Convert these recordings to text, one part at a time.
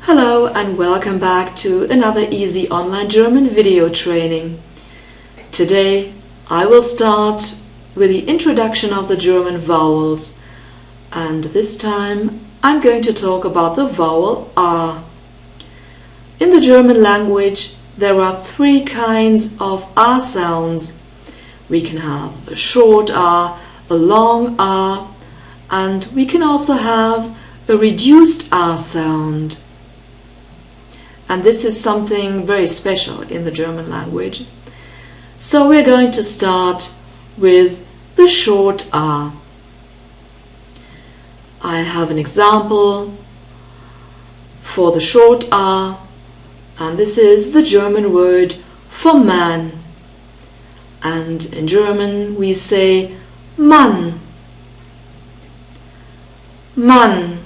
Hello and welcome back to another easy online German video training. Today I will start with the introduction of the German vowels, and this time I'm going to talk about the vowel R. In the German language there are three kinds of R sounds. We can have a short R, a long R, and we can also have a reduced R sound. And this is something very special in the German language. So we're going to start with the short R. I have an example for the short R, and this is the German word for man. And in German we say Mann. Mann.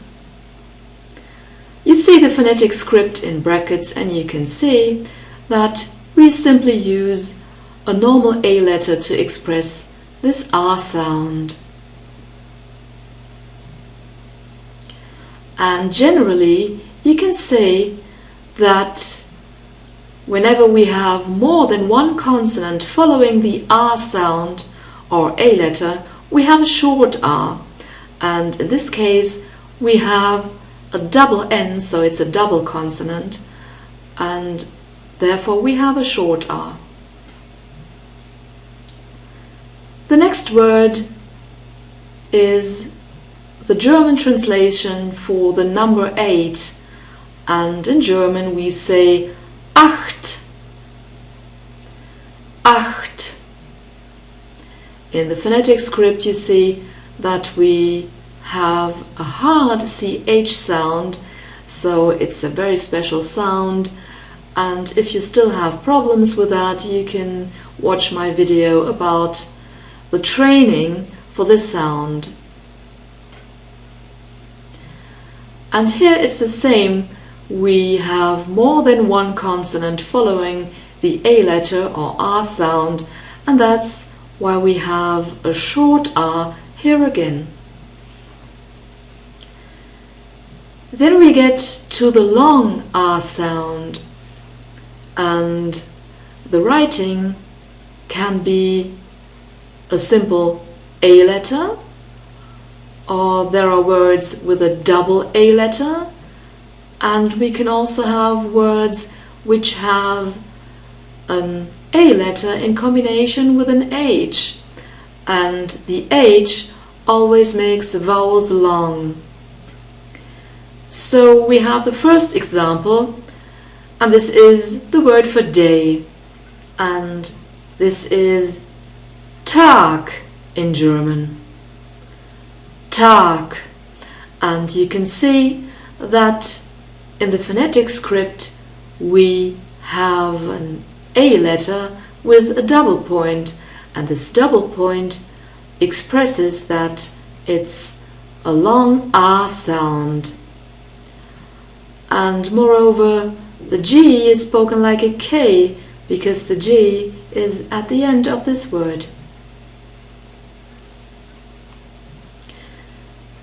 You see the phonetic script in brackets, and you can see that we simply use a normal A letter to express this R sound. And generally you can say that whenever we have more than one consonant following the R sound or A letter, we have a short R, and in this case we have a double N, so it's a double consonant, and therefore we have a short R. The next word is the German translation for the number 8, and in German we say acht. Acht. In the phonetic script you see that we have a hard CH sound, so it's a very special sound, and if you still have problems with that, you can watch my video about the training for this sound. And here it's the same. We have more than one consonant following the A letter or R sound, and that's why we have a short R here again. Then we get to the long R sound, and the writing can be a simple A letter, or there are words with a double A letter, and we can also have words which have an A letter in combination with an H, and the H always makes vowels long. So we have the first example, and this is the word for day, and this is Tag in German. Tag. And you can see that in the phonetic script we have an A letter with a double point, and this double point expresses that it's a long R sound. And moreover, the G is spoken like a K because the G is at the end of this word.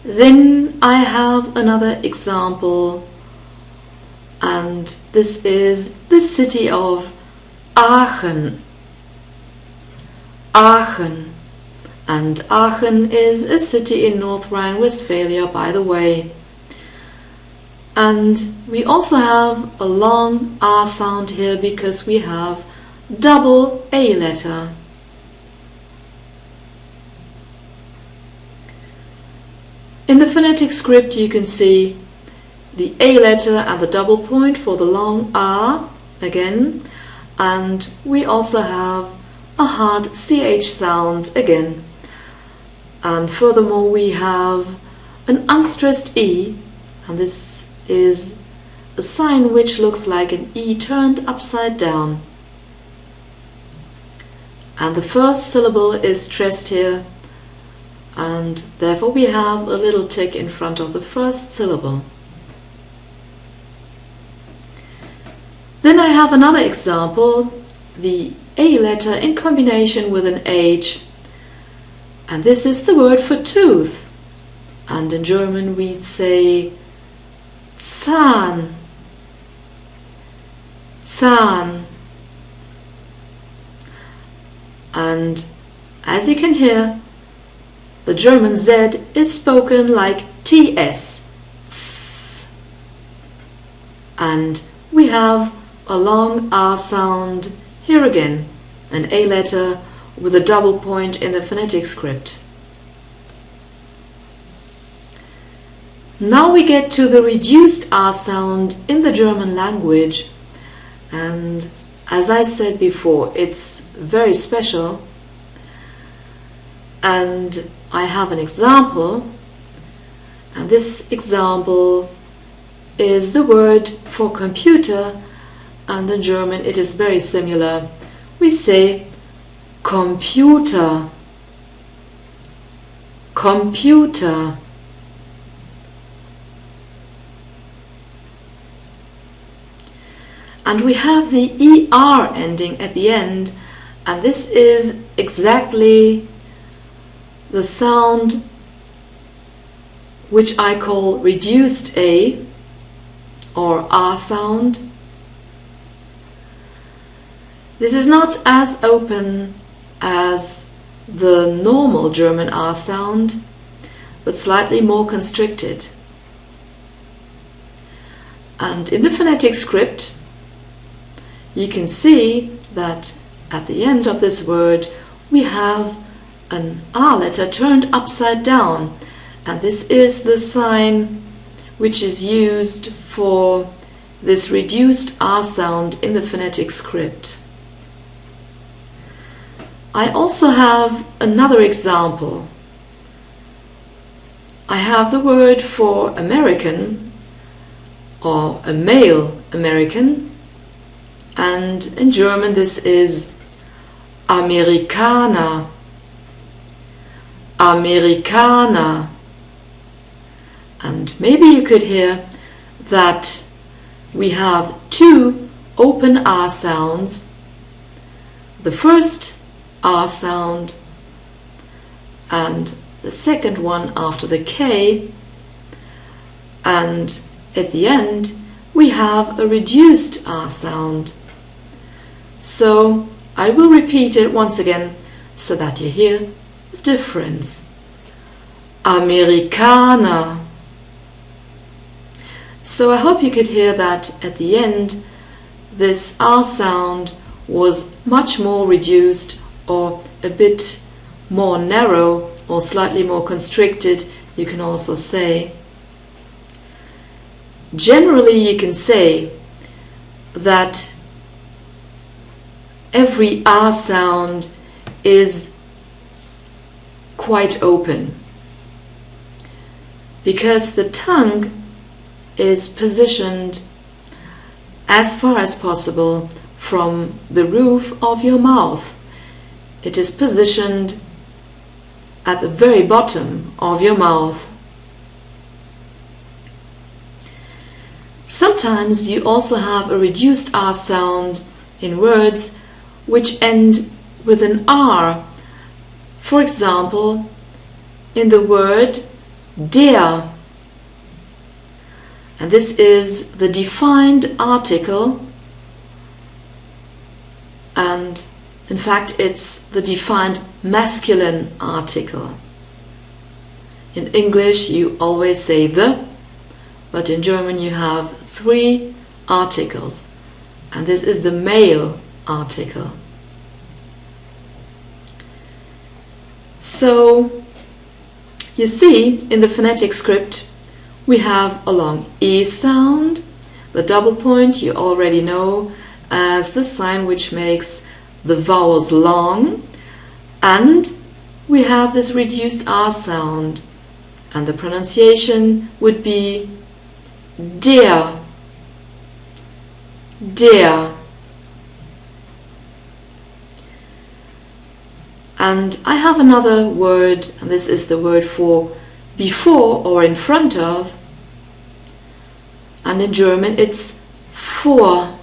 Then I have another example, and this is the city of Aachen. Aachen. And Aachen is a city in North Rhine-Westphalia, by the way. And we also have a long R sound here because we have double A letter. In the phonetic script you can see the A letter and the double point for the long R again, and we also have a hard CH sound again. And furthermore we have an unstressed E, and this is a sign which looks like an E turned upside down. And the first syllable is stressed here, and therefore we have a little tick in front of the first syllable. Then I have another example, the A letter in combination with an H, and this is the word for tooth, and in German we'd say Zahn. Zahn. And as you can hear, the German Z is spoken like TS. And we have a long R sound here again, an A letter with a double point in the phonetic script. Now we get to the reduced R sound in the German language, and as I said before, it's very special, and I have an example, and this example is the word for computer, and in German it is very similar. We say Computer, Computer. And we have the ER ending at the end, and this is exactly the sound which I call reduced A or R sound. This is not as open as the normal German R sound, but slightly more constricted. And in the phonetic script, you can see that at the end of this word we have an R letter turned upside down, and this is the sign which is used for this reduced R sound in the phonetic script. I also have another example. I have the word for American or a male American, and in German this is Amerikaner, Amerikaner. And maybe you could hear that we have two open R sounds. The first R sound and the second one after the K, and at the end we have a reduced R sound. So I will repeat it once again so that you hear the difference. Amerikaner. So I hope you could hear that at the end this R sound was much more reduced, or a bit more narrow, or slightly more constricted, you can also say. Generally you can say that every R sound is quite open, because the tongue is positioned as far as possible from the roof of your mouth. It is positioned at the very bottom of your mouth. Sometimes you also have a reduced R sound in words which end with an R. For example, in the word der. And this is the defined article, and in fact it's the defined masculine article. In English you always say the, but in German you have three articles, and this is the male article. So you see, in the phonetic script we have a long E sound. The double point you already know as the sign which makes the vowels long, and we have this reduced R sound, and the pronunciation would be der, der. And I have another word, and this is the word for before or in front of, and in German it's vor,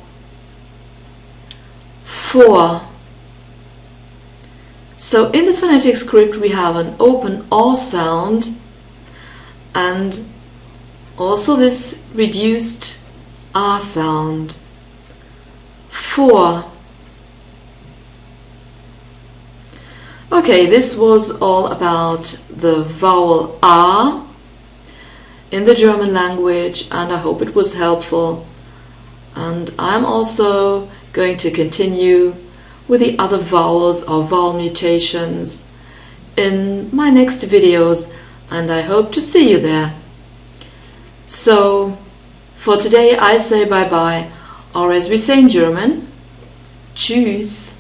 vor. So in the phonetic script we have an open O sound and also this reduced R sound, 4. Okay, this was all about the vowel A in the German language, and I hope it was helpful. And I'm also going to continue with the other vowels or vowel mutations in my next videos, and I hope to see you there. So, for today I say bye-bye, or as we say in German, Tschüss.